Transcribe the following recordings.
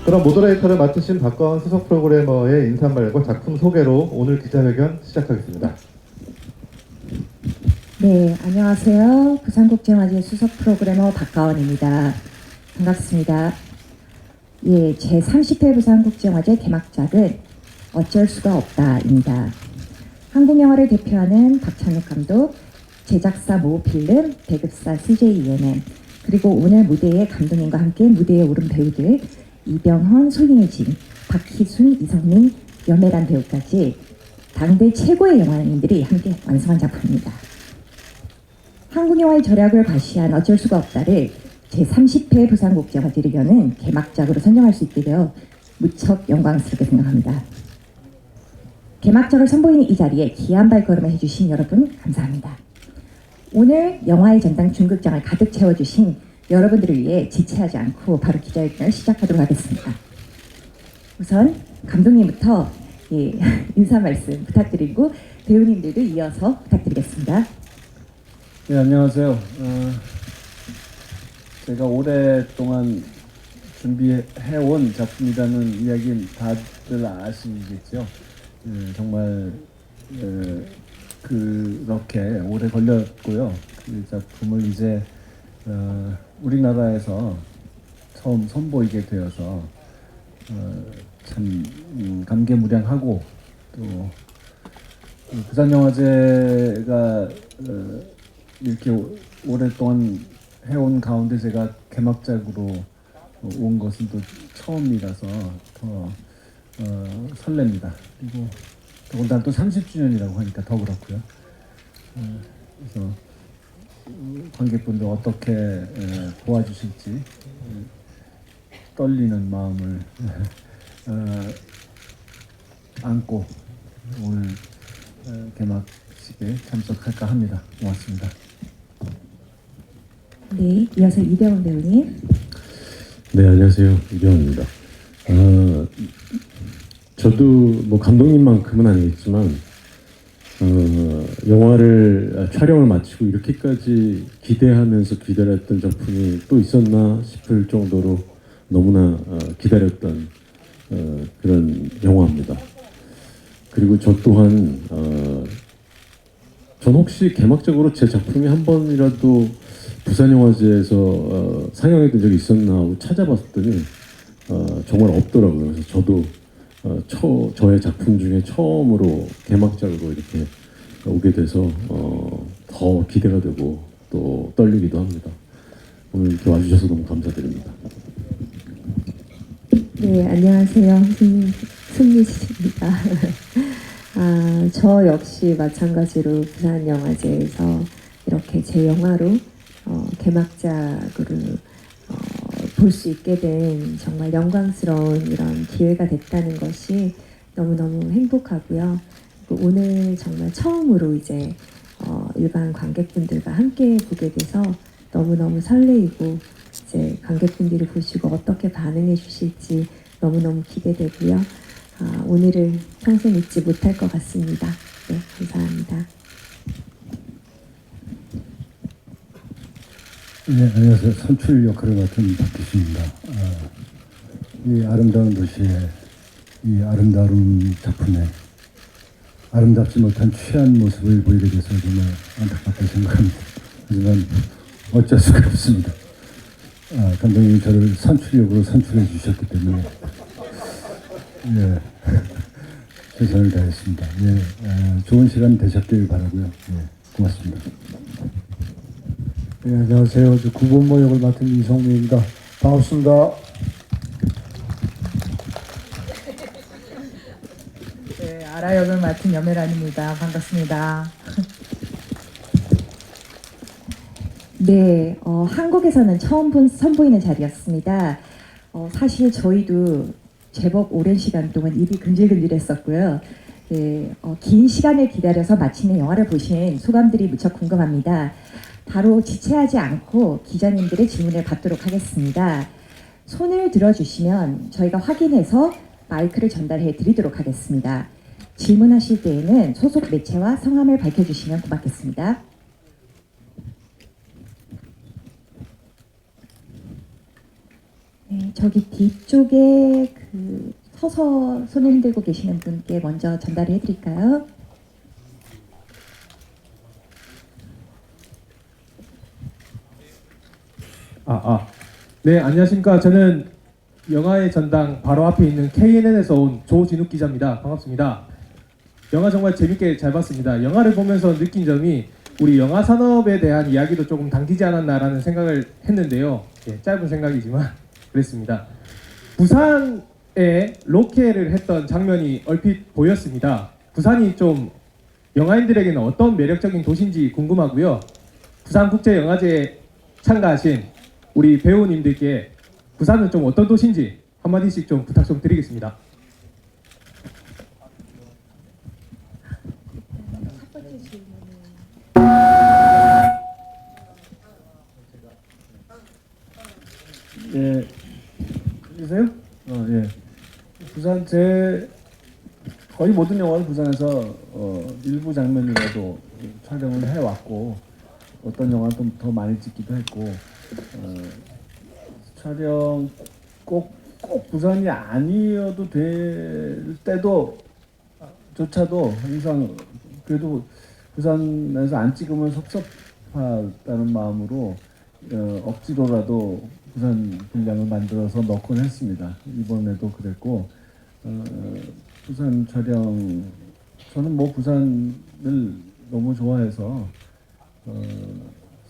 그럼 모더레이터를 맡으신 박가원 수석 프로그래머의 인사말과 작품 소개로 오늘 기자회견 시작하겠습니다. 네, 안녕하세요. 부산국제영화제 수석 프로그래머 박가원입니다. 반갑습니다. 예, 제 30회 부산국제영화제 개막작은 어쩔 수가 없다입니다. 한국 영화를 대표하는 박찬욱 감독, 제작사 모필름, 배급사 CJ ENM, 그리고 오늘 무대의 감독님과 함께 무대에 오른 배우들 이병헌, 손예진, 박희순, 이성민, 염혜란 배우까지 당대 최고의 영화인들이 함께 완성한 작품입니다. 한국 영화의 절약을 과시한 어쩔 수가 없다를 제30회 부산국제영화제를 여는 개막작으로 선정할 수 있게 되어 무척 영광스럽게 생각합니다. 개막작을 선보이는 이 자리에 귀한 발걸음을 해주신 여러분 감사합니다. 오늘 영화의 전당 중극장을 가득 채워주신 여러분들을 위해 지체하지 않고 바로 기자회견을 시작하도록 하겠습니다. 우선 감독님부터 인사 말씀 부탁드리고 배우님들도 이어서 부탁드리겠습니다. 네, 안녕하세요. 제가 오랫동안 준비해온 작품이라는 이야기는 다들 아시겠죠. 정말 그렇게 오래 걸렸고요. 그 작품을 이제 우리나라에서 처음 선보이게 되어서 참 감개무량하고 또 부산영화제가 이렇게 오랫동안 해온 가운데 제가 개막작으로 온 것은 또 처음이라서 더 설렙니다. 그리고 더군다나 또 30주년이라고 하니까 더 그렇고요. 그래서 관객분들 어떻게 도와주실지 떨리는 마음을 안고 오늘 개막식에 참석할까 합니다. 고맙습니다. 네, 이어서 이병헌 배우님. 네, 안녕하세요. 이병헌입니다. 저도 뭐 감독님만큼은 아니겠지만 영화를 촬영을 마치고 이렇게까지 기대하면서 기다렸던 작품이 또 있었나 싶을 정도로 너무나 기다렸던 그런 영화입니다. 그리고 저 또한 전 혹시 개막적으로 제 작품이 한 번이라도 부산영화제에서 상영했던 적이 있었나 하고 찾아봤더니 정말 없더라고요. 그래서 저도 저의 작품 중에 처음으로 개막작으로 이렇게 오게 돼서 더 기대가 되고 또 떨리기도 합니다. 오늘 이렇게 와주셔서 너무 감사드립니다. 네, 안녕하세요. 승미씨입니다. 저 역시 마찬가지로 부산영화제에서 이렇게 제 영화로 개막작으로 볼 수 있게 된 정말 영광스러운 이런 기회가 됐다는 것이 너무너무 행복하고요. 그리고 오늘 정말 처음으로 이제 일반 관객분들과 함께 보게 돼서 너무너무 설레이고 이제 관객분들이 보시고 어떻게 반응해 주실지 너무너무 기대되고요. 오늘을 평생 잊지 못할 것 같습니다. 네, 감사합니다. 네, 안녕하세요. 선출 역할을 맡은 박기수입니다. 이 아름다운 도시에 이 아름다운 작품에 아름답지 못한 취한 모습을 보이게 돼서 정말 안타깝게 생각합니다. 하지만 어쩔 수가 없습니다. 감독님이 저를 선출역으로 선출해 주셨기 때문에 예, 최선을 다했습니다. 예, 좋은 시간 되셨길 바라고요. 예, 고맙습니다. 네, 안녕하세요. 저 구본모 역을 맡은 이성민입니다. 반갑습니다. 네, 아라 역을 맡은 염혜란입니다. 반갑습니다. 네, 한국에서는 처음 선보이는 자리였습니다. 사실 저희도 제법 오랜 시간 동안 입이 근질근질했었고요. 네, 긴 시간을 기다려서 마치는 영화를 보신 소감들이 무척 궁금합니다. 바로 지체하지 않고 기자님들의 질문을 받도록 하겠습니다. 손을 들어주시면 저희가 확인해서 마이크를 전달해 드리도록 하겠습니다. 질문하실 때에는 소속 매체와 성함을 밝혀주시면 고맙겠습니다. 네, 저기 뒤쪽에 그 서서 손을 흔들고 계시는 분께 먼저 전달을 해드릴까요? 네, 안녕하십니까. 저는 영화의 전당 바로 앞에 있는 KNN에서 온 조진욱 기자입니다. 반갑습니다. 영화 정말 재밌게 잘 봤습니다. 영화를 보면서 느낀 점이 우리 영화 산업에 대한 이야기도 조금 당기지 않았나라는 생각을 했는데요. 예, 짧은 생각이지만 그랬습니다. 부산에 로케를 했던 장면이 얼핏 보였습니다. 부산이 좀 영화인들에게는 어떤 매력적인 도시인지 궁금하고요. 부산국제영화제에 참가하신 우리 배우님들께 부산은 좀 어떤 도시인지 한마디씩 좀 부탁 좀 드리겠습니다. 예, 들리세요? 예. 부산 제 거의 모든 영화를 부산에서 일부 장면이라도 촬영을 해왔고 어떤 영화는 좀 더 많이 찍기도 했고 촬영 꼭 부산이 아니어도 될 때도 조차도 항상 그래도 부산에서 안 찍으면 섭섭하다는 마음으로 억지로라도 부산 분량을 만들어서 넣곤 했습니다. 이번에도 그랬고 부산 촬영 저는 뭐 부산을 너무 좋아해서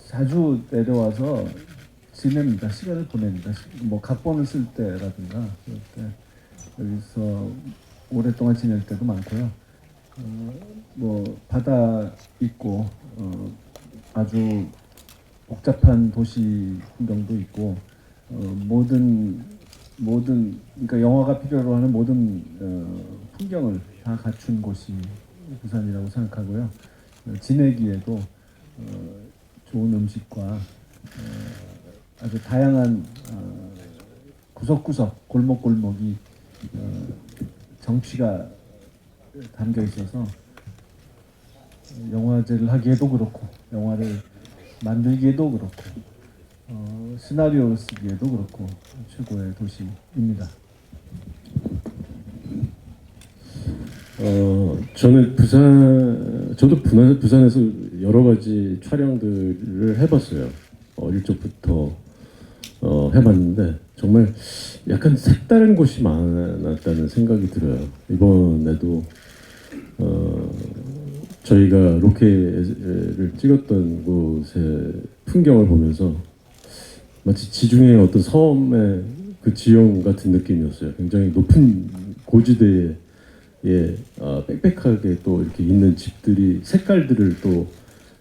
자주 내려와서 지냅니다. 시간을 보냅니다. 뭐 각본을 쓸 때라든가 그럴 때 여기서 오랫동안 지낼 때도 많고요. 뭐 바다 있고 아주 복잡한 도시 풍경도 있고 모든 그러니까 영화가 필요로 하는 모든 풍경을 다 갖춘 곳이 부산이라고 생각하고요. 지내기에도 좋은 음식과 아주 다양한 구석구석 골목골목이 정취가 담겨 있어서 영화제를 하기에도 그렇고 영화를 만들기에도 그렇고 시나리오를 쓰기에도 그렇고 최고의 도시입니다. 저는 저도 부산에서 여러 가지 촬영들을 해봤어요. 어릴 적부터 해봤는데 정말 약간 색다른 곳이 많았다는 생각이 들어요. 이번에도 저희가 로케를 찍었던 곳의 풍경을 보면서 마치 지중해 어떤 섬의 그 지형 같은 느낌이었어요. 굉장히 높은 고지대에 빽빽하게 또 이렇게 있는 집들이 색깔들을 또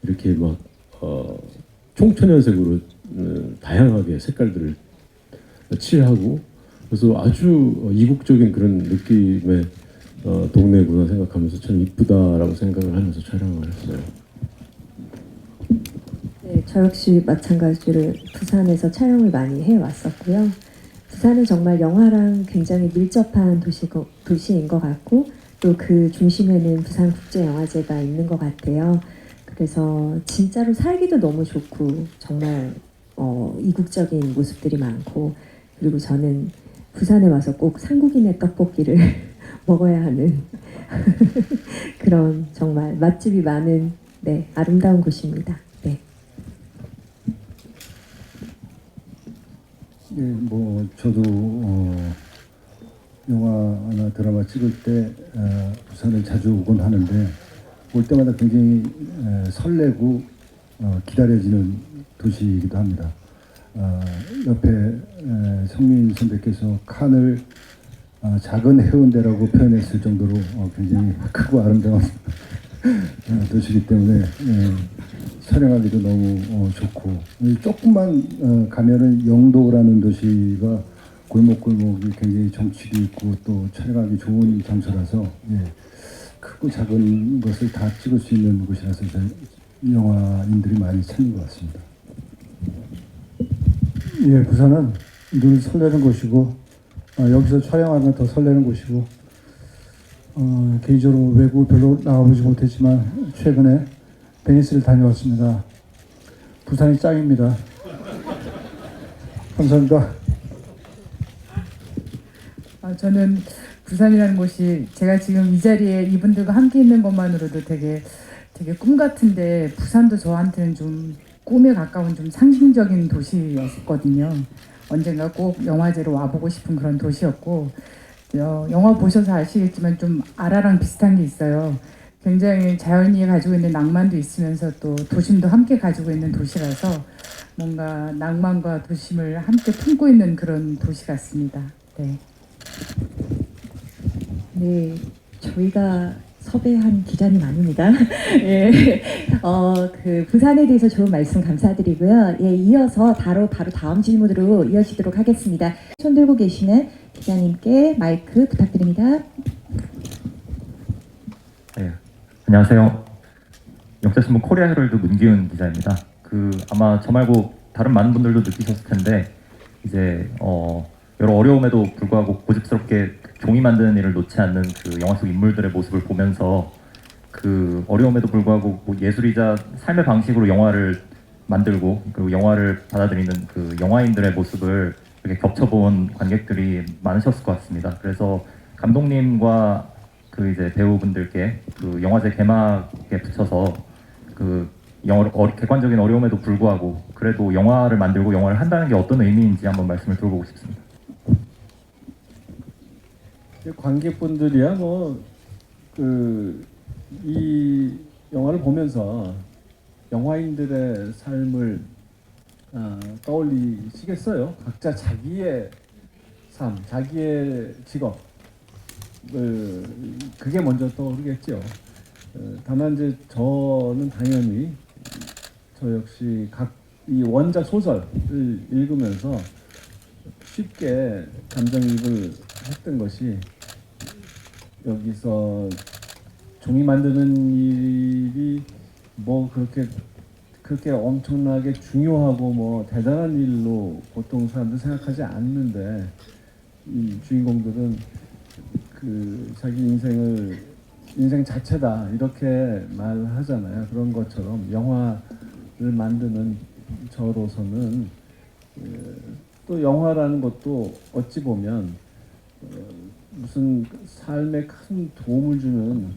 이렇게 막 총천연색으로 다양하게 색깔들을 칠하고 그래서 아주 이국적인 그런 느낌의 동네구나 생각하면서 참 이쁘다라고 생각을 하면서 촬영을 했어요. 네, 저 역시 마찬가지로 부산에서 촬영을 많이 해왔었고요. 부산은 정말 영화랑 굉장히 밀접한 도시인 것 같고 또 그 중심에는 부산국제영화제가 있는 것 같아요. 그래서 진짜로 살기도 너무 좋고 정말 이국적인 모습들이 많고 그리고 저는 부산에 와서 꼭 한국인의 떡볶이를 먹어야 하는 그런 정말 맛집이 많은 네, 아름다운 곳입니다. 네. 예, 뭐 저도 영화나 드라마 찍을 때 부산을 자주 오곤 하는데 올 때마다 굉장히 설레고 기다려지는 도시이기도 합니다. 옆에 성민 선배께서 칸을 작은 해운대라고 표현했을 정도로 굉장히 크고 아름다운 도시이기 때문에 촬영하기도 너무 좋고 조금만 가면은 영도라는 도시가 골목골목이 굉장히 정취도 있고 또 촬영하기 좋은 장소라서 크고 작은 것을 다 찍을 수 있는 곳이라서 영화인들이 많이 찾는 것 같습니다. 예, 부산은 늘 설레는 곳이고 여기서 촬영하면 더 설레는 곳이고 개인적으로 외국 별로 나가보지 못했지만 최근에 베니스를 다녀왔습니다. 부산이 짱입니다. 감사합니다. 저는 부산이라는 곳이 제가 지금 이 자리에 이분들과 함께 있는 것만으로도 되게 꿈 같은데 부산도 저한테는 좀 꿈에 가까운 좀 상징적인 도시였거든요. 언젠가 꼭 영화제로 와보고 싶은 그런 도시였고 영화 보셔서 아시겠지만 좀 아라랑 비슷한 게 있어요. 굉장히 자연이 가지고 있는 낭만도 있으면서 또 도심도 함께 가지고 있는 도시라서 뭔가 낭만과 도심을 함께 품고 있는 그런 도시 같습니다. 네. 네, 저희가 섭외한 기자님 아닙니다. 예, 그 부산에 대해서 좋은 말씀 감사드리고요. 예, 이어서 바로 다음 질문으로 이어지도록 하겠습니다. 손 들고 계시는 기자님께 마이크 부탁드립니다. 네, 안녕하세요. 역사신문 코리아 헤럴드 문기훈 기자입니다. 아마 저 말고 다른 많은 분들도 느끼셨을 텐데 이제 여러 어려움에도 불구하고 고집스럽게 종이 만드는 일을 놓지 않는 그 영화 속 인물들의 모습을 보면서 그 어려움에도 불구하고 뭐 예술이자 삶의 방식으로 영화를 만들고 그리고 영화를 받아들이는 그 영화인들의 모습을 이렇게 겹쳐본 관객들이 많으셨을 것 같습니다. 그래서 감독님과 그 이제 배우분들께 그 영화제 개막에 붙여서 그 객관적인 어려움에도 불구하고 그래도 영화를 만들고 영화를 한다는 게 어떤 의미인지 한번 말씀을 들어보고 싶습니다. 관객분들이야 이 영화를 보면서 영화인들의 삶을 떠올리시겠어요. 각자 자기의 삶, 자기의 직업, 그게 먼저 떠오르겠죠. 다만 이제 저는 당연히 저 역시 이 원작 소설을 읽으면서 쉽게 감정이입을 했던 것이 여기서 종이 만드는 일이 뭐 그렇게 엄청나게 중요하고 뭐 대단한 일로 보통 사람들 생각하지 않는데 이 주인공들은 그 자기 인생 자체다 이렇게 말하잖아요. 그런 것처럼 영화를 만드는 저로서는 또 영화라는 것도 어찌 보면 무슨 삶에 큰 도움을 주는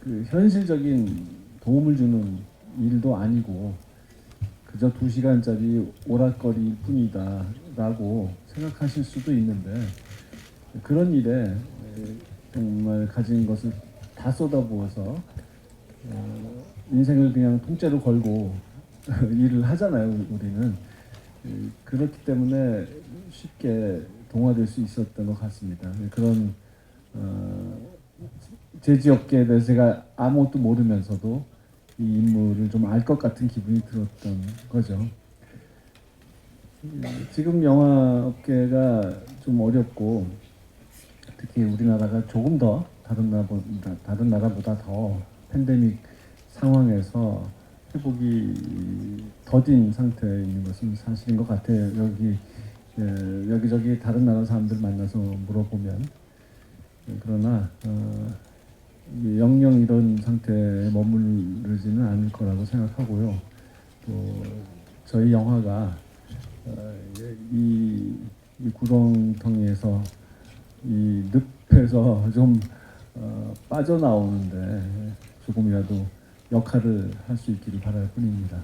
그 현실적인 도움을 주는 일도 아니고 그저 2시간짜리 오락거리일 뿐이다 라고 생각하실 수도 있는데 그런 일에 정말 가진 것을 다 쏟아부어서 인생을 그냥 통째로 걸고 일을 하잖아요. 우리는 그렇기 때문에 쉽게 동화될 수 있었던 것 같습니다. 그런 제지업계에 대해서 제가 아무것도 모르면서도 이 인물을 좀 알 것 같은 기분이 들었던 거죠. 지금 영화업계가 좀 어렵고 특히 우리나라가 조금 더 다른 나라보다 더 팬데믹 상황에서 회복이 더딘 상태에 있는 것은 사실인 것 같아요. 여기저기 다른 나라 사람들 만나서 물어보면 그러나 영영 이런 상태에 머무르지는 않을 거라고 생각하고요. 또 저희 영화가 이 구렁텅이에서 이 늪에서 좀 빠져나오는데 조금이라도 역할을 할 수 있기를 바랄 뿐입니다.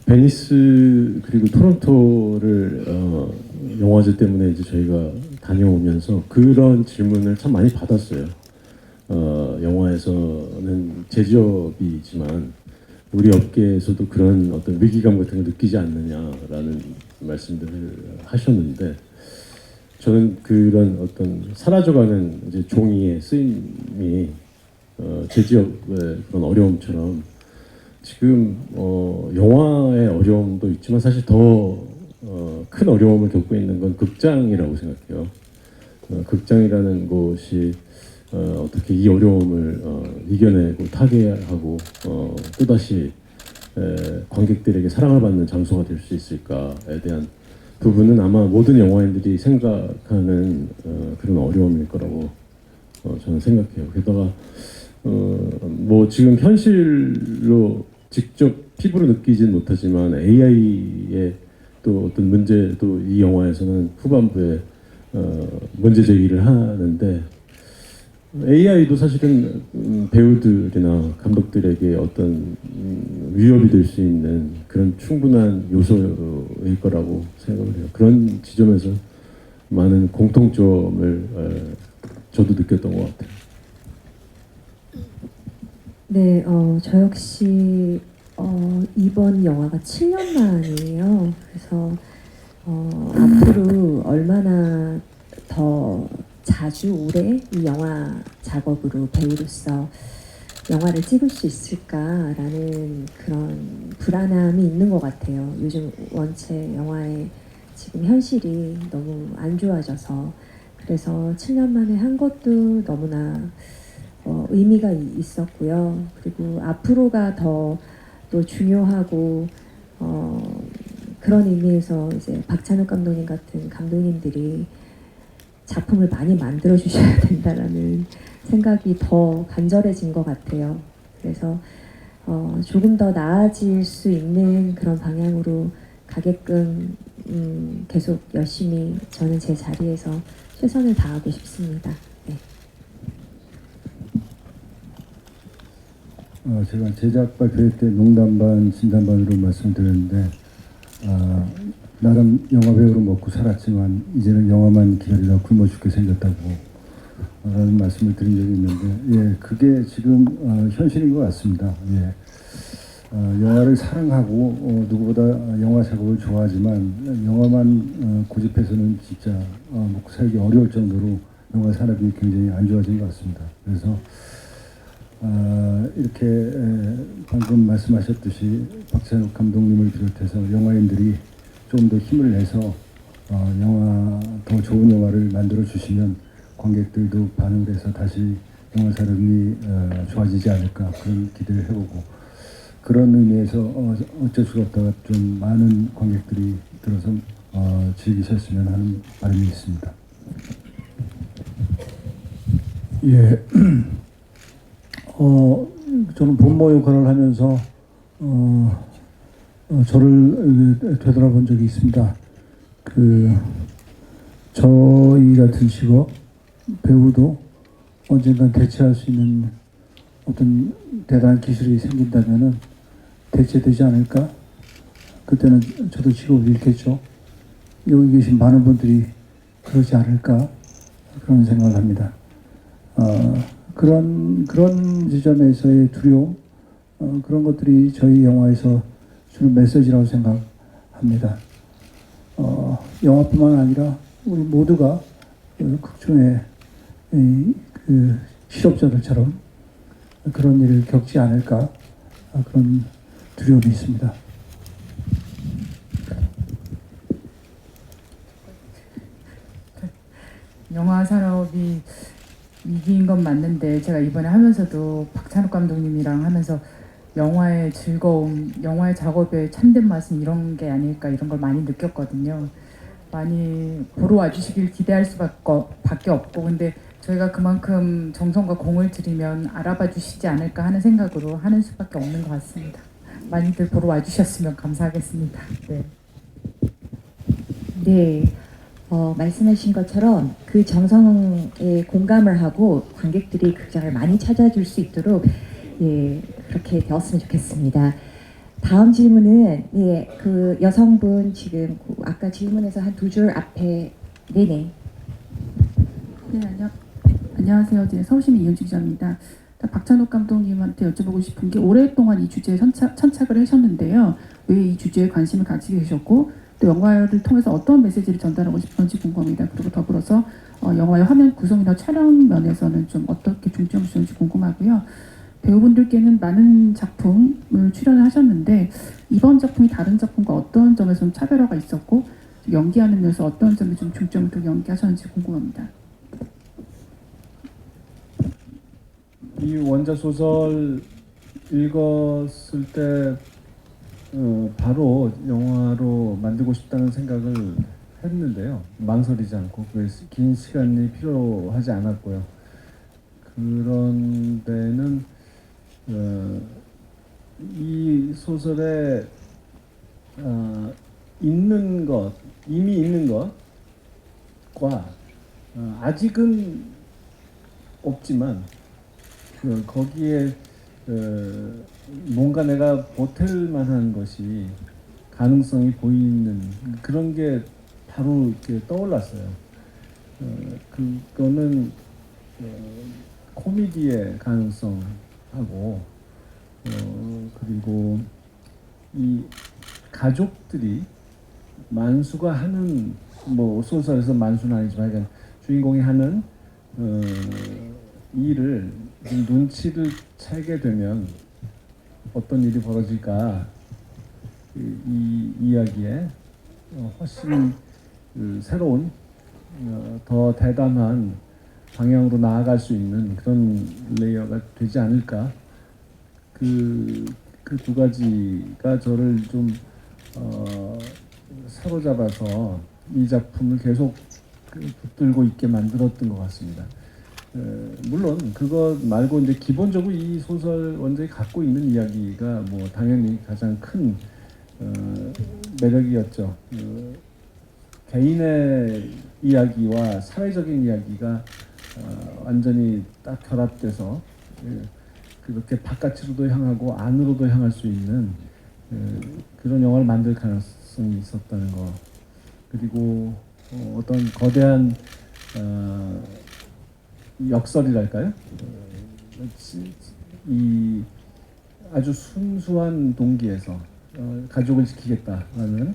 베니스 그리고 토론토를 영화제 때문에 이제 저희가 다녀오면서 그런 질문을 참 많이 받았어요. 영화에서는 제조업이지만 우리 업계에서도 그런 어떤 위기감 같은 걸 느끼지 않느냐라는 말씀들을 하셨는데 저는 그런 어떤 사라져가는 이제 종이의 쓰임이 제지업의 그런 어려움처럼 지금 영화의 어려움도 있지만 사실 더 큰 어려움을 겪고 있는 건 극장이라고 생각해요. 극장이라는 곳이 어떻게 이 어려움을 이겨내고 타개하고 또다시 관객들에게 사랑을 받는 장소가 될 수 있을까에 대한 부분은 아마 모든 영화인들이 생각하는 그런 어려움일 거라고 저는 생각해요. 게다가 뭐 지금 현실로 직접 피부로 느끼진 못하지만 AI의 또 어떤 문제도 이 영화에서는 후반부에 문제 제기를 하는데 AI도 사실은 배우들이나 감독들에게 어떤 위협이 될 수 있는 그런 충분한 요소일 거라고 생각을 해요. 그런 지점에서 많은 공통점을 저도 느꼈던 것 같아요. 네, 저 역시 이번 영화가 7년 만이에요. 그래서 앞으로 얼마나 더 자주 오래 이 영화 작업으로 배우로서 영화를 찍을 수 있을까라는 그런 불안함이 있는 것 같아요. 요즘 원체 영화의 지금 현실이 너무 안 좋아져서 그래서 7년 만에 한 것도 너무나 의미가 있었고요. 그리고 앞으로가 더 또 중요하고 그런 의미에서 이제 박찬욱 감독님 같은 감독님들이 작품을 많이 만들어 주셔야 된다라는 생각이 더 간절해진 것 같아요. 그래서 조금 더 나아질 수 있는 그런 방향으로 가게끔 계속 열심히 저는 제 자리에서 최선을 다하고 싶습니다. 네. 제가 제작 발표 때 농담 반 진담 반으로 말씀드렸는데 나름 영화 배우로 먹고 살았지만 이제는 영화만 기다리다 굶어 죽게 생겼다고 라는 말씀을 드린 적이 있는데 예, 그게 지금 현실인 것 같습니다. 예. 영화를 사랑하고 누구보다 영화 작업을 좋아하지만 영화만 고집해서는 진짜 먹고 살기 어려울 정도로 영화 산업이 굉장히 안 좋아진 것 같습니다. 그래서 이렇게 방금 말씀하셨듯이 박찬욱 감독님을 비롯해서 영화인들이 좀 더 힘을 내서 영화 더 좋은 영화를 만들어 주시면 관객들도 반응을 해서 다시 영화 산업이 좋아지지 않을까 그런 기대를 해보고 그런 의미에서 어쩔 수가 없다가 좀 많은 관객들이 들어서 즐기셨으면 하는 바람이 있습니다. 예. 저는 본모 역할을 하면서 저를 되돌아본 적이 있습니다. 저희 같은 직업 배우도 언젠간 대체할 수 있는 어떤 대단한 기술이 생긴다면은 대체되지 않을까? 그때는 저도 직업을 잃겠죠. 여기 계신 많은 분들이 그러지 않을까? 그런 생각을 합니다. 그런 지점에서의 두려움, 그런 것들이 저희 영화에서 주는 메시지라고 생각합니다. 영화뿐만 아니라 우리 모두가 극중의 그 실업자들처럼 그런 일을 겪지 않을까 그런 두려움이 있습니다. 영화 산업이 위기인 건 맞는데 제가 이번에 하면서도 박찬욱 감독님이랑 하면서 영화의 즐거움, 영화의 작업의 참된 맛은 이런 게 아닐까 이런 걸 많이 느꼈거든요. 많이 보러 와주시길 기대할 수밖에 없고 근데 저희가 그만큼 정성과 공을 들이면 알아봐 주시지 않을까 하는 생각으로 하는 수밖에 없는 것 같습니다. 많이들 보러 와주셨으면 감사하겠습니다. 네. 네. 말씀하신 것처럼 그 정성에 공감을 하고 관객들이 극장을 많이 찾아줄 수 있도록 예, 그렇게 되었으면 좋겠습니다. 다음 질문은 예, 그 여성분 지금 아까 질문에서 한 두 줄 앞에 네네. 네, 안녕하세요. 서울시민 이은주 기자입니다. 박찬욱 감독님한테 여쭤보고 싶은 게 오랫동안 이 주제에 천착을 하셨는데요. 왜 이 주제에 관심을 가지게 되셨고 또 영화를 통해서 어떤 메시지를 전달하고 싶은지 궁금합니다. 그리고 더불어서 영화의 화면 구성이나 촬영 면에서는 좀 어떻게 중점을 주는지 궁금하고요. 배우분들께는 많은 작품을 출연을 하셨는데 이번 작품이 다른 작품과 어떤 점에서 좀 차별화가 있었고 연기하는 면에서 어떤 점에 좀 중점을 두고 연기하셨는지 궁금합니다. 이 원작 소설 읽었을 때 바로 영화로 만들고 싶다는 생각을 했는데요. 망설이지 않고 긴 시간이 필요하지 않았고요. 그런 데는 이 소설의 있는 것, 이미 있는 것과 아직은 없지만 거기에 뭔가 내가 보탤 만한 것이 가능성이 보이는 그런 게 바로 이렇게 떠올랐어요. 그거는 코미디의 가능성하고 그리고 이 가족들이 만수가 하는 뭐 소설에서 만수는 아니지만 그러니까 주인공이 하는 일을 좀 눈치를 채게 되면 어떤 일이 벌어질까 이 이야기에 훨씬 새로운 더 대담한 방향으로 나아갈 수 있는 그런 레이어가 되지 않을까. 그 두 가지가 저를 좀 사로잡아서 이 작품을 계속 붙들고 있게 만들었던 것 같습니다. 물론 그거 말고 이제 기본적으로 이 소설 원작이 갖고 있는 이야기가 뭐 당연히 가장 큰 매력이었죠. 개인의 이야기와 사회적인 이야기가 완전히 딱 결합돼서 그렇게 바깥으로도 향하고 안으로도 향할 수 있는 그런 영화를 만들 가능성이 있었다는 거. 그리고 어떤 거대한 역설이랄까요? 이 아주 순수한 동기에서 가족을 지키겠다라는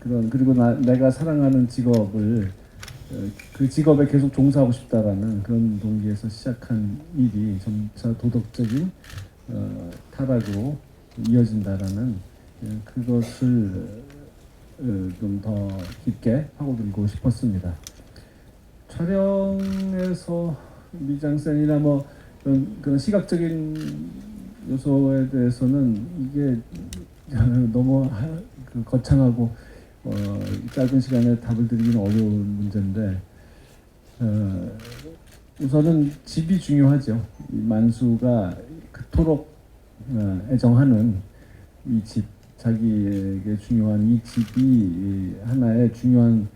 그런 그리고 내가 사랑하는 직업을 그 직업에 계속 종사하고 싶다라는 그런 동기에서 시작한 일이 점차 도덕적인 타락으로 이어진다라는 그것을 좀 더 깊게 파고들고 싶었습니다. 촬영에서 미장센이나 뭐 그런 시각적인 요소에 대해서는 이게 너무 거창하고 짧은 시간에 답을 드리기는 어려운 문제인데 우선은 집이 중요하죠. 만수가 그토록 애정하는 이 집, 자기에게 중요한 이 집이 하나의 중요한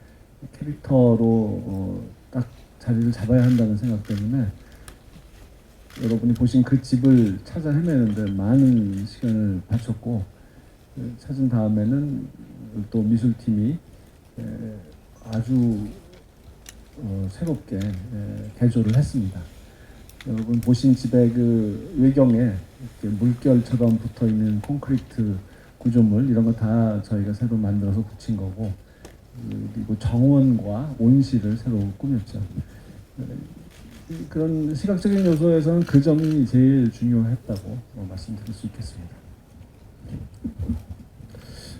캐릭터로 딱 자리를 잡아야 한다는 생각 때문에 여러분이 보신 그 집을 찾아 헤매는데 많은 시간을 바쳤고 찾은 다음에는 또 미술팀이 아주 새롭게 개조를 했습니다. 여러분 보신 집의 그 외경에 이렇게 물결처럼 붙어 있는 콘크리트 구조물 이런 거 다 저희가 새로 만들어서 붙인 거고 그리고 정원과 온실을 새로 꾸몄죠. 그런 시각적인 요소에서는 그 점이 제일 중요했다고 말씀드릴 수 있겠습니다.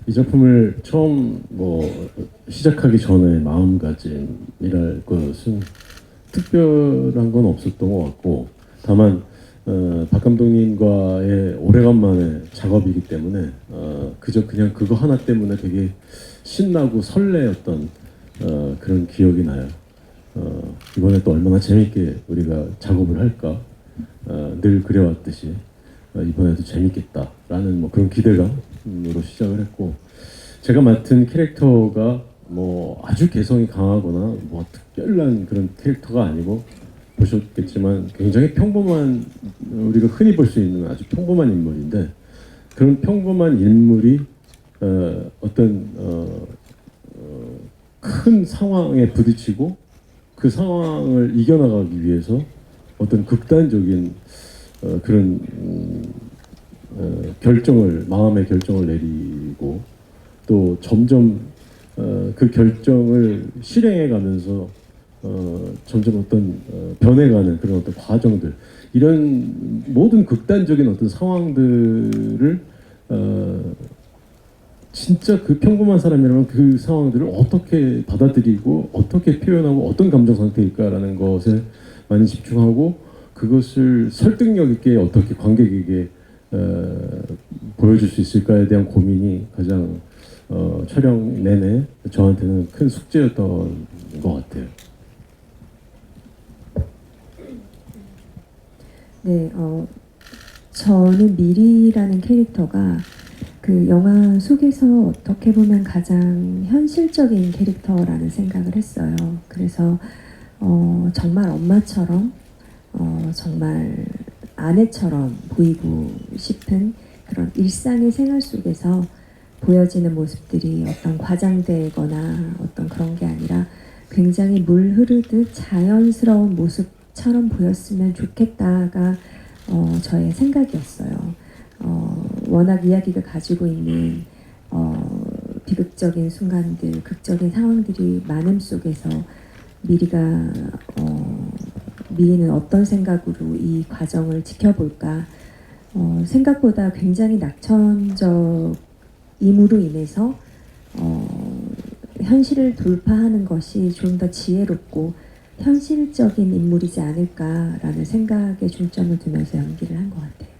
이 작품을 처음 시작하기 전에 마음가짐이랄 것은 특별한 건 없었던 것 같고 다만 박 감독님과의 오래간만에 작업이기 때문에 그저 그냥 그거 하나 때문에 되게 신나고 설레었던 그런 기억이 나요. 이번에 또 얼마나 재밌게 우리가 작업을 할까 늘 그래왔듯이 이번에도 재밌겠다라는 뭐 그런 기대감으로 시작을 했고 제가 맡은 캐릭터가 뭐 아주 개성이 강하거나 뭐 특별한 그런 캐릭터가 아니고 보셨겠지만 굉장히 평범한 우리가 흔히 볼 수 있는 아주 평범한 인물인데 그런 평범한 인물이 어떤 큰 상황에 부딪히고 그 상황을 이겨나가기 위해서 어떤 극단적인 그런 마음의 결정을 내리고 또 점점 그 결정을 실행해 가면서 점점 어떤 변해가는 그런 어떤 과정들 이런 모든 극단적인 어떤 상황들을 진짜 그 평범한 사람이라면 그 상황들을 어떻게 받아들이고 어떻게 표현하고 어떤 감정 상태일까라는 것에 많이 집중하고 그것을 설득력 있게 어떻게 관객에게 보여줄 수 있을까에 대한 고민이 가장 촬영 내내 저한테는 큰 숙제였던 것 같아요. 네, 저는 미리라는 캐릭터가 그 영화 속에서 어떻게 보면 가장 현실적인 캐릭터라는 생각을 했어요. 그래서 정말 엄마처럼 정말 아내처럼 보이고 싶은 그런 일상의 생활 속에서 보여지는 모습들이 어떤 과장되거나 어떤 그런 게 아니라 굉장히 물 흐르듯 자연스러운 모습처럼 보였으면 좋겠다가 저의 생각이었어요. 워낙 이야기가 가지고 있는 비극적인 순간들, 극적인 상황들이 많음 속에서 미리는 어떤 생각으로 이 과정을 지켜볼까. 생각보다 굉장히 낙천적임으로 인해서 현실을 돌파하는 것이 좀 더 지혜롭고 현실적인 인물이지 않을까라는 생각에 중점을 두면서 연기를 한 것 같아요.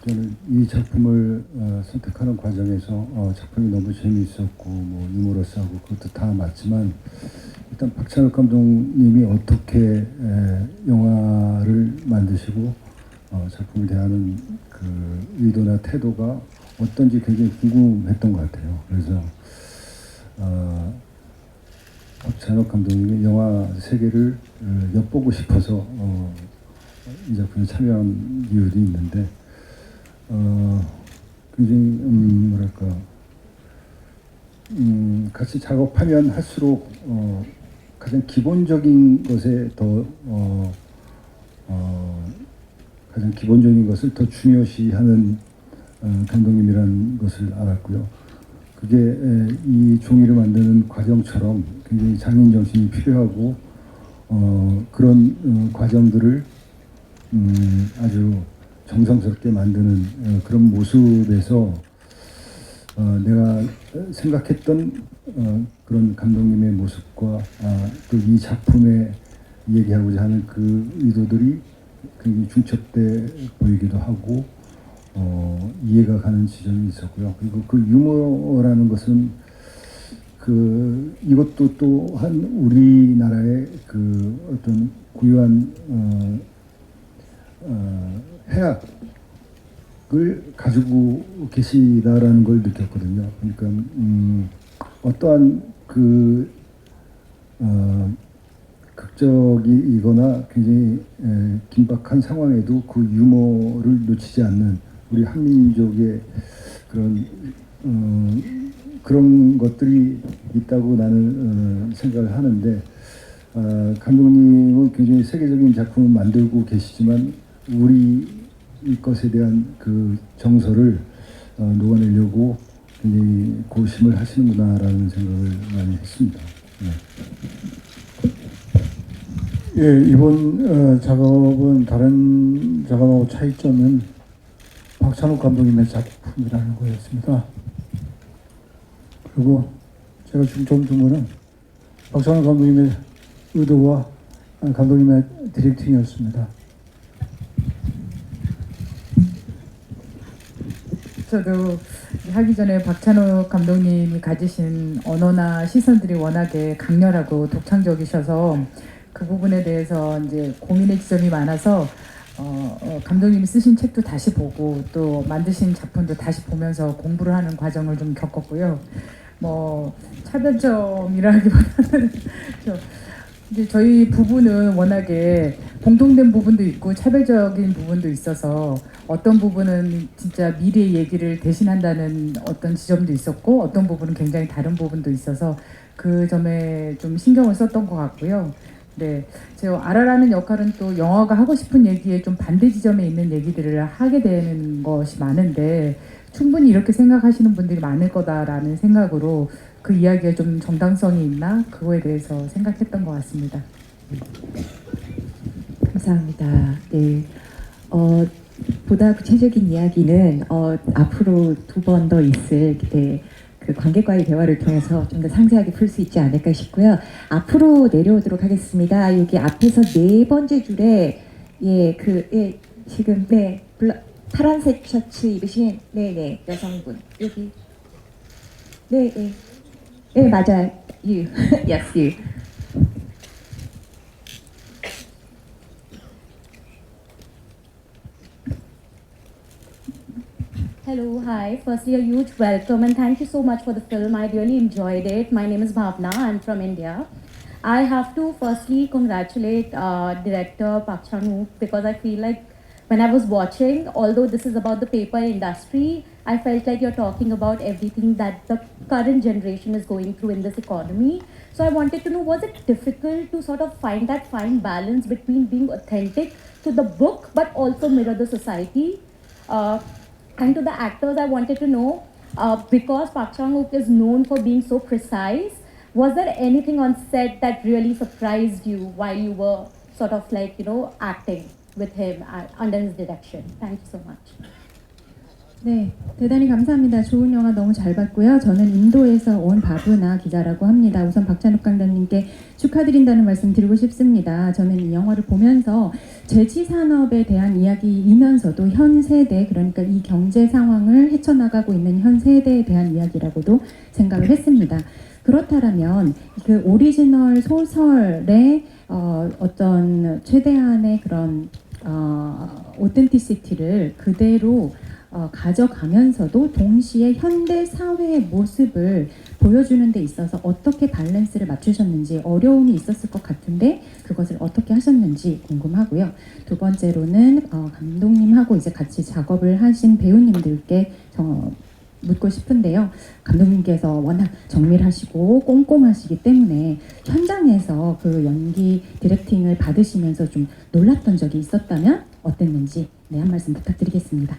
저는 이 작품을 선택하는 과정에서 작품이 너무 재미있었고 뭐 유머러스하고 그것도 다 맞지만 일단 박찬욱 감독님이 어떻게 영화를 만드시고 작품을 대하는 그 의도나 태도가 어떤지 굉장히 궁금했던 것 같아요. 그래서 박찬욱 감독님의 영화 세계를 엿보고 싶어서 이 작품에 참여한 이유도 있는데 굉장히 뭐랄까 같이 작업하면 할수록 가장 기본적인 것에 더 가장 기본적인 것을 더 중요시하는 감독님이라는 것을 알았고요. 그게 이 종이를 만드는 과정처럼 굉장히 장인 정신이 필요하고 그런 과정들을 아주 정성스럽게 만드는 그런 모습에서 내가 생각했던 그런 감독님의 모습과 또 이 작품에 얘기하고자 하는 그 의도들이 굉장히 중첩돼 보이기도 하고 이해가 가는 지점이 있었고요. 그리고 그 유머라는 것은 이것도 또한 우리나라의 그 어떤 고유한 해악을 가지고 계시다라는 걸 느꼈거든요. 그러니까 어떠한 극적이거나 굉장히 긴박한 상황에도 그 유머를 놓치지 않는 우리 한민족의 그런 것들이 있다고 나는 생각을 하는데 감독님은 굉장히 세계적인 작품을 만들고 계시지만 우리 것에 대한 그 정서를 녹아내려고 굉장히 고심을 하시는구나라는 생각을 많이 했습니다. 네. 예, 이번 작업은 다른 작업하고 차이점은 박찬욱 감독님의 작품이라는 거였습니다. 그리고 제가 중점 둔 거는 박찬욱 감독님의 의도와 감독님의 디렉팅이었습니다. 저도 하기 전에 박찬욱 감독님이 가지신 언어나 시선들이 워낙에 강렬하고 독창적이셔서 그 부분에 대해서 이제 고민의 지점이 많아서 감독님이 쓰신 책도 다시 보고 또 만드신 작품도 다시 보면서 공부를 하는 과정을 좀 겪었고요. 뭐 차별점이라기보다는 이제 저희 부부는 워낙에 공통된 부분도 있고 차별적인 부분도 있어서 어떤 부분은 진짜 미래의 얘기를 대신한다는 어떤 지점도 있었고 어떤 부분은 굉장히 다른 부분도 있어서 그 점에 좀 신경을 썼던 것 같고요. 네, 제가 아라라는 역할은 또 영화가 하고 싶은 얘기에 좀 반대 지점에 있는 얘기들을 하게 되는 것이 많은데 충분히 이렇게 생각하시는 분들이 많을 거다라는 생각으로 그 이야기가 좀 정당성이 있나 그거에 대해서 생각했던 것 같습니다. 감사합니다. 네, 보다 구체적인 이야기는 앞으로 2번 더 있을 그 관객과의 대화를 통해서 좀 더 상세하게 풀 수 있지 않을까 싶고요. 앞으로 내려오도록 하겠습니다. 여기 앞에서 4번째 줄에 지금 파란색 셔츠 입으신 여성분 여기 네 맞아요. You yes you. Hello, hi. Firstly, a huge welcome and thank you so much for the film. I really enjoyed it. My name is Bhavna. I'm from India. I have to firstly congratulate director Park Chan-wook because I feel like when I was watching, although this is about the paper industry, I felt like you're talking about everything that the current generation is going through in this economy. So I wanted to know, was it difficult to sort of find that fine balance between being authentic to the book but also mirror the society? And to the actors, I wanted to know, because Park Chan-wook is known for being so precise, was there anything on set that really surprised you while you were sort of like, acting with him under his direction? Thank you so much. 네, 대단히 감사합니다. 좋은 영화 너무 잘 봤고요. 저는 인도에서 온 바브나 기자라고 합니다. 우선 박찬욱 감독님께 축하드린다는 말씀 드리고 싶습니다. 저는 이 영화를 보면서 제지 산업에 대한 이야기이면서도 현 세대, 그러니까 이 경제 상황을 헤쳐나가고 있는 현 세대에 대한 이야기라고도 생각을 했습니다. 그렇다면 그 오리지널 소설의 어떤 최대한의 그런 오텐티시티를 그대로 가져가면서도 동시에 현대 사회의 모습을 보여주는 데 있어서 어떻게 밸런스를 맞추셨는지 어려움이 있었을 것 같은데 그것을 어떻게 하셨는지 궁금하고요. 두 번째로는 감독님하고 이제 같이 작업을 하신 배우님들께 묻고 싶은데요. 감독님께서 워낙 정밀하시고 꼼꼼하시기 때문에 현장에서 그 연기 디렉팅을 받으시면서 좀 놀랐던 적이 있었다면 어땠는지 한 말씀 부탁드리겠습니다.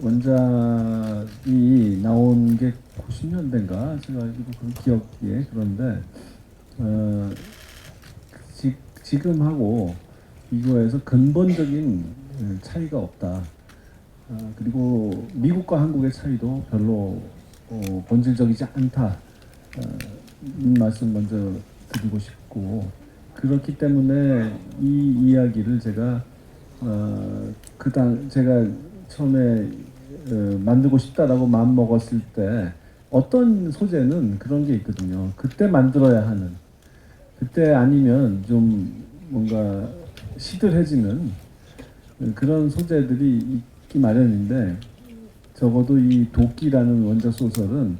원작이 나온 게 90년대인가 제가 알기로 그 기억에 그런데 지금하고 비교해서 근본적인 차이가 없다. 그리고 미국과 한국의 차이도 별로 본질적이지 않다. 이 말씀 먼저 드리고 싶고 그렇기 때문에 이 이야기를 제가 제가 처음에 만들고 싶다라고 마음 먹었을 때 어떤 소재는 그런 게 있거든요. 그때 만들어야 하는, 그때 아니면 좀 뭔가 시들해지는 그런 소재들이 있기 마련인데 적어도 이 도끼라는 원작 소설은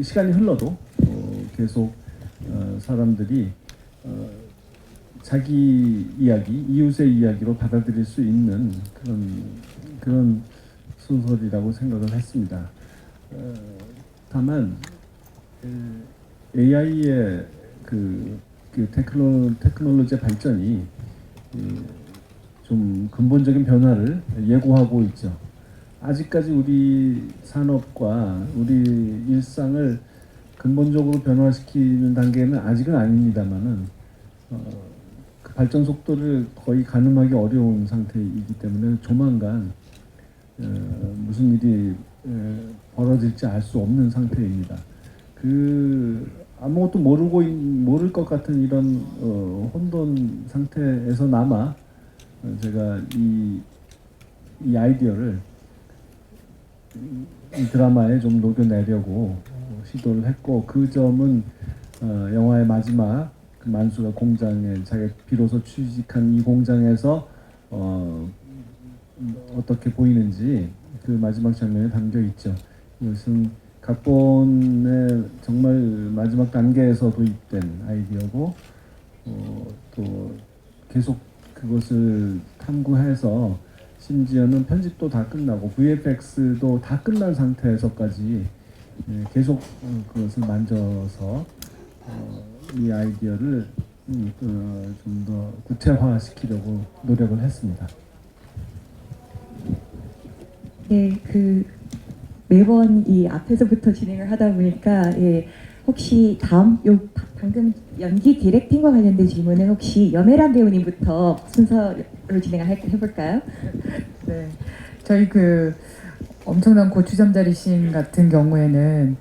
시간이 흘러도 계속 사람들이 자기 이야기, 이웃의 이야기로 받아들일 수 있는 그런 소설이라고 생각을 했습니다. 다만 AI의 그 테크놀로지의 발전이 좀 근본적인 변화를 예고하고 있죠. 아직까지 우리 산업과 우리 일상을 근본적으로 변화시키는 단계는 아직은 아닙니다만은 그 발전 속도를 거의 가늠하기 어려운 상태이기 때문에 조만간 무슨 일이 벌어질지 알 수 없는 상태입니다. 아무것도 모를 것 같은 이런 혼돈 상태에서나마 제가 이 아이디어를 이 드라마에 좀 녹여내려고 시도를 했고 그 점은 영화의 마지막 그 만수가 공장에 자기가 비로소 취직한 이 공장에서 어떻게 보이는지 그 마지막 장면에 담겨 있죠. 이것은 각본의 정말 마지막 단계에서 도입된 아이디어고 또 계속 그것을 탐구해서 심지어는 편집도 다 끝나고 VFX도 다 끝난 상태에서까지 계속 그것을 만져서 이 아이디어를 좀 더 구체화시키려고 노력을 했습니다. 네, 매번 이 앞에서부터 진행을 하다 보니까 혹시 방금 연기 디렉팅과 관련된 질문은 혹시 염혜란 배우님부터 순서로 진행해볼까요? 네, 저희 엄청난 고추잠자리 씬 같은 경우에는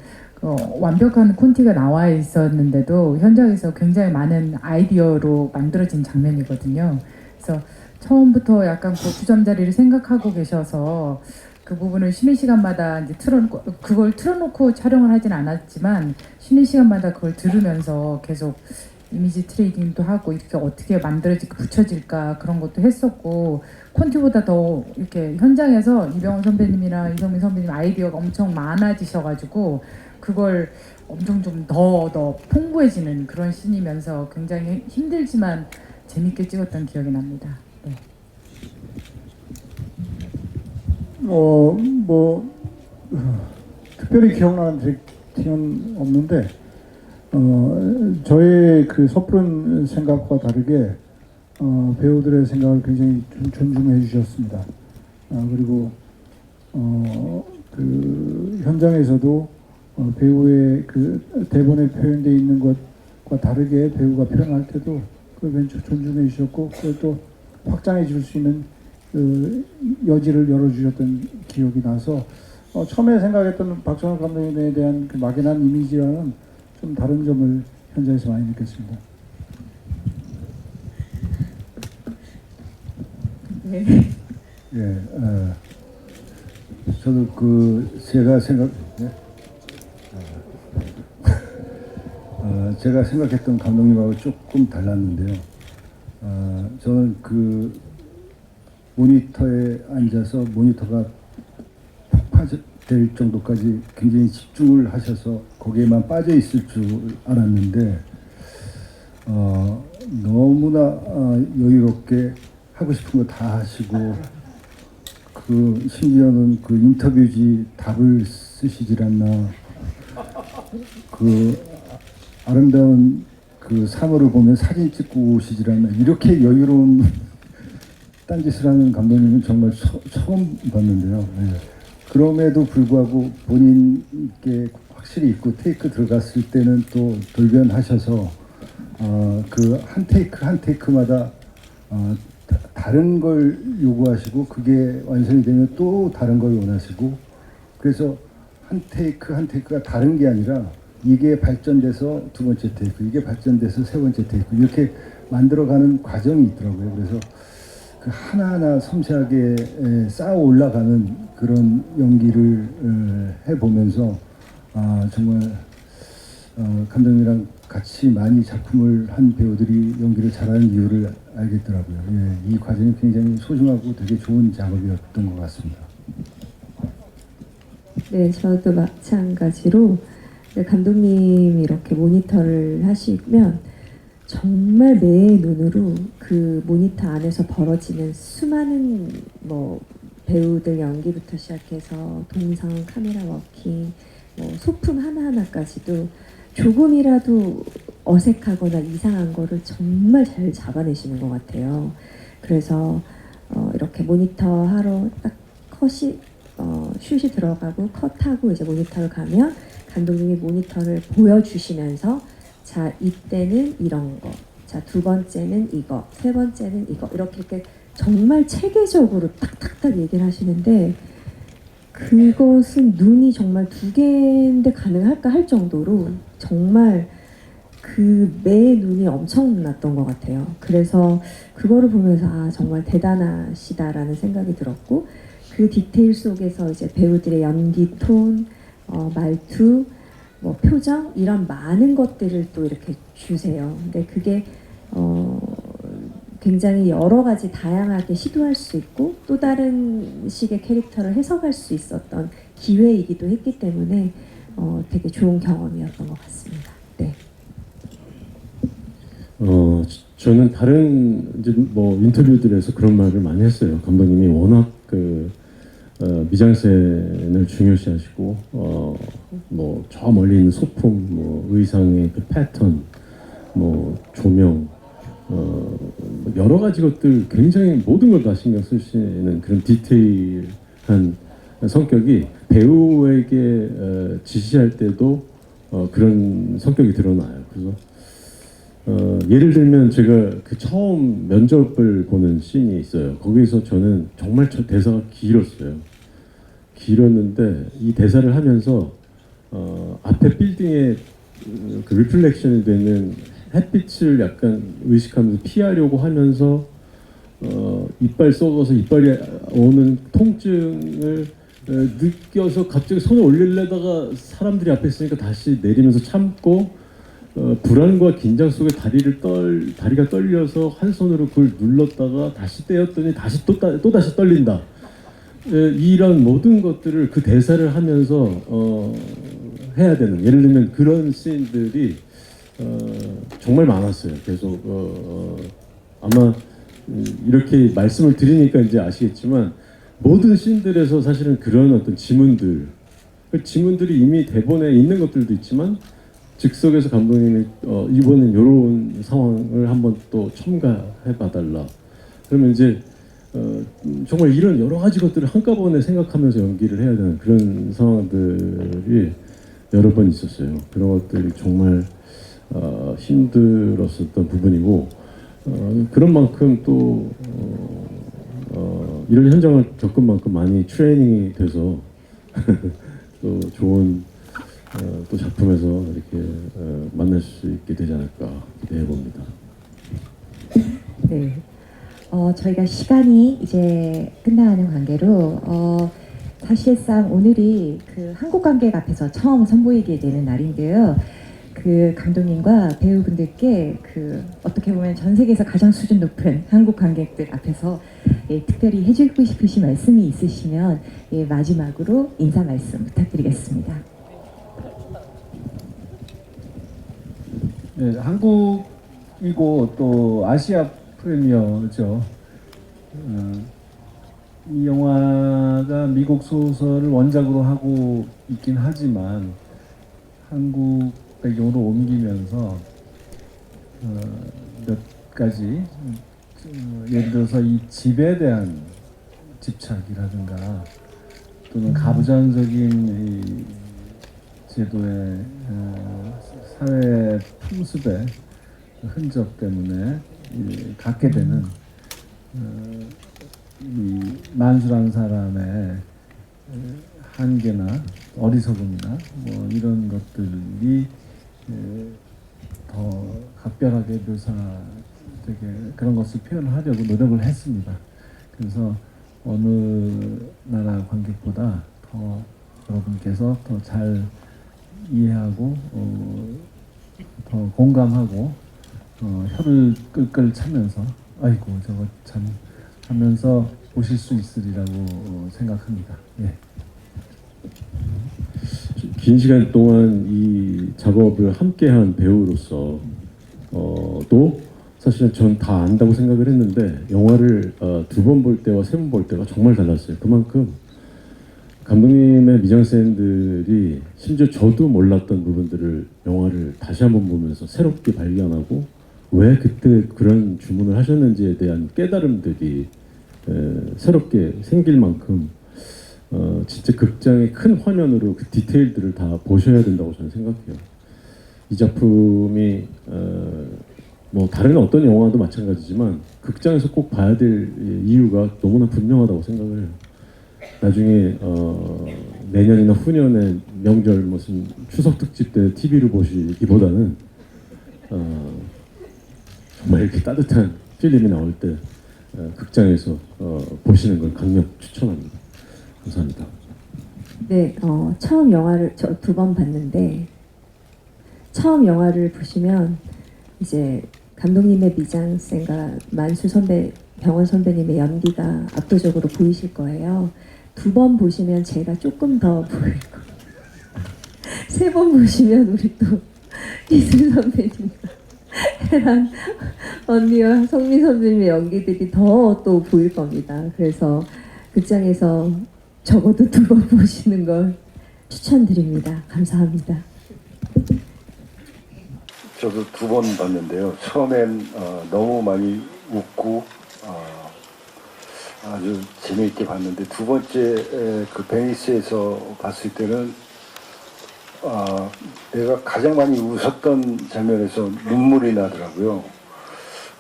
완벽한 콘티가 나와 있었는데도 현장에서 굉장히 많은 아이디어로 만들어진 장면이거든요. 그래서 처음부터 약간 고추잠자리를 생각하고 계셔서 그 부분을 쉬는 시간마다 이제 그걸 틀어놓고 촬영을 하진 않았지만 쉬는 시간마다 그걸 들으면서 계속 이미지 트레이딩도 하고 이렇게 어떻게 만들어질까 붙여질까 그런 것도 했었고 콘티보다 더 이렇게 현장에서 이병헌 선배님이나 이성민 선배님 아이디어가 엄청 많아지셔가지고 그걸 엄청 좀 더 풍부해지는 그런 씬이면서 굉장히 힘들지만 재밌게 찍었던 기억이 납니다. 네. 특별히 기억나는 디렉팅은 없는데 저의 그 섣부른 생각과 다르게 배우들의 생각을 굉장히 존중해 주셨습니다. 그리고 그 현장에서도 배우의 그 대본에 표현되어 있는 것과 다르게 배우가 표현할 때도 그걸 존중해 주셨고 그걸 또 확장해 줄 수 있는 그 여지를 열어주셨던 기억이 나서 처음에 생각했던 박찬욱 감독님에 대한 그 막연한 이미지와는 좀 다른 점을 현장에서 많이 느꼈습니다. 네. 예, 저도 제가 생각했던 감독님하고 조금 달랐는데요. 저는 그 모니터에 앉아서 모니터가 폭파될 정도까지 굉장히 집중을 하셔서 거기에만 빠져 있을 줄 알았는데 너무나 여유롭게 하고 싶은 거 다 하시고 그 심지어는 그 인터뷰지 답을 쓰시질 않나 그 아름다운 그 산호를 보면 사진 찍고 오시질 않나 이렇게 여유로운 딴짓을 하는 감독님은 정말 처음 봤는데요. 네. 그럼에도 불구하고 본인께 확실히 있고 테이크 들어갔을 때는 또 돌변하셔서 그 한 테이크 한 테이크마다 다른 걸 요구하시고 그게 완성이 되면 또 다른 걸 원하시고 그래서 한 테이크 한 테이크가 다른 게 아니라 이게 발전돼서 두 번째 테이크 이게 발전돼서 세 번째 테이크 이렇게 만들어가는 과정이 있더라고요. 그래서 그 하나하나 섬세하게 쌓아 올라가는 그런 연기를 해보면서 정말 감독님이랑 같이 많이 작품을 한 배우들이 연기를 잘하는 이유를 알겠더라고요. 예, 이 과정이 굉장히 소중하고 되게 좋은 작업이었던 것 같습니다. 네, 저도 마찬가지로 감독님이 이렇게 모니터를 하시면 정말 매의 눈으로 그 모니터 안에서 벌어지는 수많은 뭐 배우들 연기부터 시작해서 동상, 카메라 워킹, 뭐 소품 하나하나까지도 조금이라도 어색하거나 이상한 거를 정말 잘 잡아내시는 것 같아요. 그래서 이렇게 모니터 하러 딱 컷이 슛이 들어가고 컷하고 이제 모니터를 가면 감독님이 모니터를 보여주시면서 자 이때는 이런 거, 자 두 번째는 이거, 세 번째는 이거 이렇게 정말 체계적으로 딱딱딱 얘기를 하시는데 그것은 눈이 정말 두 개인데 가능할까 할 정도로 정말 그 매 눈이 엄청났던 것 같아요. 그래서 그거를 보면서 정말 대단하시다라는 생각이 들었고 그 디테일 속에서 이제 배우들의 연기 톤, 말투, 뭐 표정 이런 많은 것들을 또 이렇게 주세요. 근데 그게 굉장히 여러 가지 다양하게 시도할 수 있고 또 다른 식의 캐릭터를 해석할 수 있었던 기회이기도 했기 때문에 되게 좋은 경험이었던 것 같습니다. 네. 저는 다른 이제 뭐 인터뷰들에서 그런 말을 많이 했어요. 감독님이 워낙 그 미장센을 중요시하시고 뭐 저 멀리 있는 소품, 뭐 의상의 그 패턴, 뭐 조명, 여러 가지 것들 굉장히 모든 걸 다 신경 쓰시는 그런 디테일한 성격이 배우에게 지시할 때도 그런 성격이 드러나요. 그래서 예를 들면 제가 그 처음 면접을 보는 씬이 있어요. 거기서 저는 정말 대사가 길었어요. 길었는데 이 대사를 하면서 앞에 빌딩에 그 리플렉션이 되는 햇빛을 약간 의식하면서 피하려고 하면서 이빨 썩어서 이빨이 오는 통증을 느껴서 갑자기 손을 올리려다가 사람들이 앞에 있으니까 다시 내리면서 참고 불안과 긴장 속에 다리가 떨려서 한 손으로 그걸 눌렀다가 다시 떼었더니 다시 또 다시 떨린다. 이런 모든 것들을 그 대사를 하면서 해야 되는, 예를 들면 그런 씬들이 정말 많았어요. 계속 아마 이렇게 말씀을 드리니까 이제 아시겠지만 모든 씬들에서 사실은 그런 어떤 지문들, 그 지문들이 이미 대본에 있는 것들도 있지만 즉석에서 감독님이 이번엔 이런 상황을 한번 또 첨가해 봐달라. 그러면 이제 정말 이런 여러 가지 것들을 한꺼번에 생각하면서 연기를 해야 되는 그런 상황들이 여러 번 있었어요. 그런 것들이 정말 힘들었었던 부분이고 그런 만큼 또 이런 현장을 겪은 만큼 많이 트레이닝이 돼서 또 좋은 또 작품에서 이렇게 만날 수 있게 되지 않을까 기대해 봅니다. 네. 저희가 시간이 이제 끝나가는 관계로 사실상 오늘이 그 한국 관객 앞에서 처음 선보이게 되는 날인데요. 그 감독님과 배우분들께 그 어떻게 보면 전 세계에서 가장 수준 높은 한국 관객들 앞에서 특별히 해주고 싶으신 말씀이 있으시면 마지막으로 인사 말씀 부탁드리겠습니다. 네, 한국이고 또 아시아 프리미어죠. 이 영화가 미국 소설을 원작으로 하고 있긴 하지만 한국 배경으로 옮기면서 몇 가지 예를 들어서 이 집에 대한 집착이라든가 또는 가부장적인 이 제도의 사회 풍습의 흔적 때문에 갖게 되는 이 만수라는 사람의 한계나 어리석음이나 뭐 이런 것들이 더 각별하게 묘사되게 그런 것을 표현하려고 노력을 했습니다. 그래서 어느 나라 관객보다 더 여러분께서 더 잘 이해하고 더 공감하고 혀를 끌끌 차면서 아이고 저거 참 하면서 보실 수 있으리라고 생각합니다. 예. 긴 시간 동안 이 작업을 함께한 배우로서 또 사실은 전 다 안다고 생각을 했는데 영화를 2번 볼 때와 3번 볼 때가 정말 달랐어요. 그만큼 감독님의 미장센들이 심지어 저도 몰랐던 부분들을 영화를 다시 한번 보면서 새롭게 발견하고 왜 그때 그런 주문을 하셨는지에 대한 깨달음들이 새롭게 생길 만큼 진짜 극장의 큰 화면으로 그 디테일들을 다 보셔야 된다고 저는 생각해요. 이 작품이 뭐 다른 어떤 영화도 마찬가지지만 극장에서 꼭 봐야 될 이유가 너무나 분명하다고 생각을 해요. 나중에 내년이나 후년에 명절 무슨 추석 특집 때 TV로 보시기보다는 정말 이렇게 따뜻한 필름이 나올 때 극장에서 보시는 걸 강력 추천합니다. 감사합니다. 네, 처음 영화를 저 2번 봤는데 처음 영화를 보시면 이제 감독님의 미장센과 만수 선배, 병원 선배님의 연기가 압도적으로 보이실 거예요. 2번 보시면 제가 조금 더 보일 거예요. 3번 보시면 우리 또 이슬 선배님과 혜란 언니와 성민 선배님의 연기들이 더 또 보일 겁니다. 그래서 극장에서 적어도 2번 보시는 걸 추천드립니다. 감사합니다. 저도 2번 봤는데요. 처음엔 너무 많이 웃고 아주 재미있게 봤는데 두 번째 그 베니스에서 봤을 때는 내가 가장 많이 웃었던 장면에서 눈물이 나더라고요.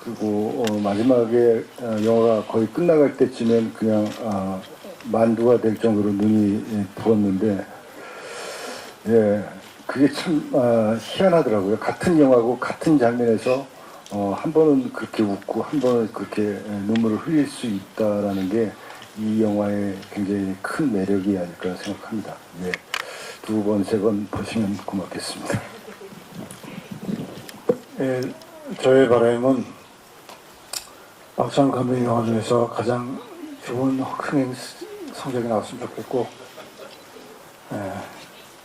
그리고 마지막에 영화가 거의 끝나갈 때쯤엔 그냥 만두가 될 정도로 눈이 부었는데 예, 그게 참 희한하더라고요. 같은 영화고 같은 장면에서 한 번은 그렇게 웃고 한 번은 그렇게 눈물을 흘릴 수 있다라는 게 이 영화의 굉장히 큰 매력이 아닐까 생각합니다. 네, 2번, 3번 보시면 고맙겠습니다. 예, 저의 바람은 박찬욱 감독님 영화 중에서 가장 좋은 흥행 성적이 나왔으면 좋겠고,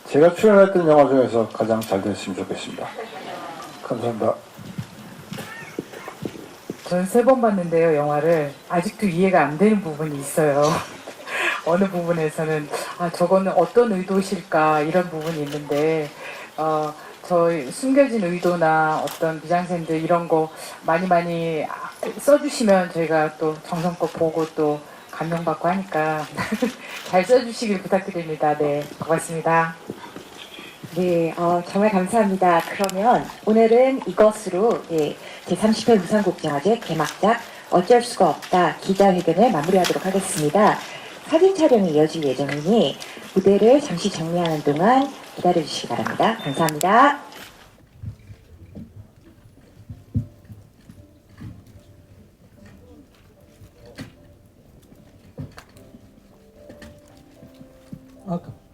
제가 출연했던 영화 중에서 가장 잘 됐으면 좋겠습니다. 감사합니다. 저는 3번 봤는데요, 영화를. 아직도 이해가 안 되는 부분이 있어요. 어느 부분에서는 저거는 어떤 의도실까 이런 부분이 있는데 저희 숨겨진 의도나 어떤 비장센들 이런 거 많이 써주시면 저희가 또 정성껏 보고 또 감명받고 하니까 잘 써주시길 부탁드립니다. 네, 고맙습니다. 네, 정말 감사합니다. 그러면 오늘은 이것으로 제30회 부산국제화제 개막작 어쩔 수가 없다 기자회견을 마무리하도록 하겠습니다. 사진 촬영이 이어질 예정이니 무대를 잠시 정리하는 동안 기다려주시기 바랍니다. 감사합니다.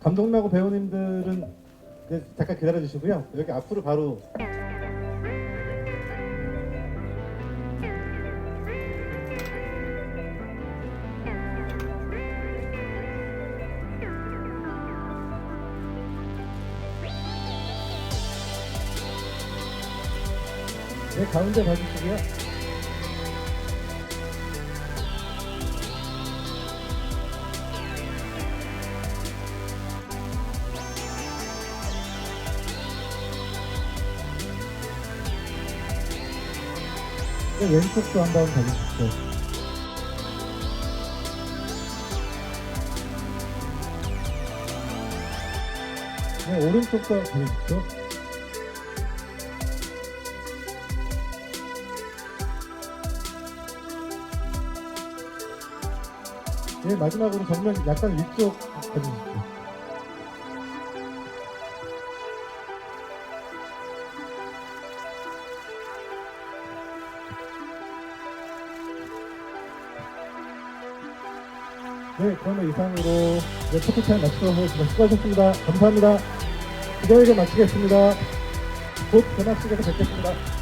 감독님하고 배우님들은 잠깐 기다려주시고요. 여기 앞으로 바로 네, 가운데 봐주시고요. 네, 왼쪽도 한 번 봐주십시오. 네, 오른쪽도 봐주십시오. 네, 마지막으로 정면 약간 위쪽 봐주십시오. 네, 그러면 이상으로 포토타임 마치도록 하겠습니다. 수고하셨습니다. 감사합니다. 기자회견 마치겠습니다. 곧 개막식에서 뵙겠습니다.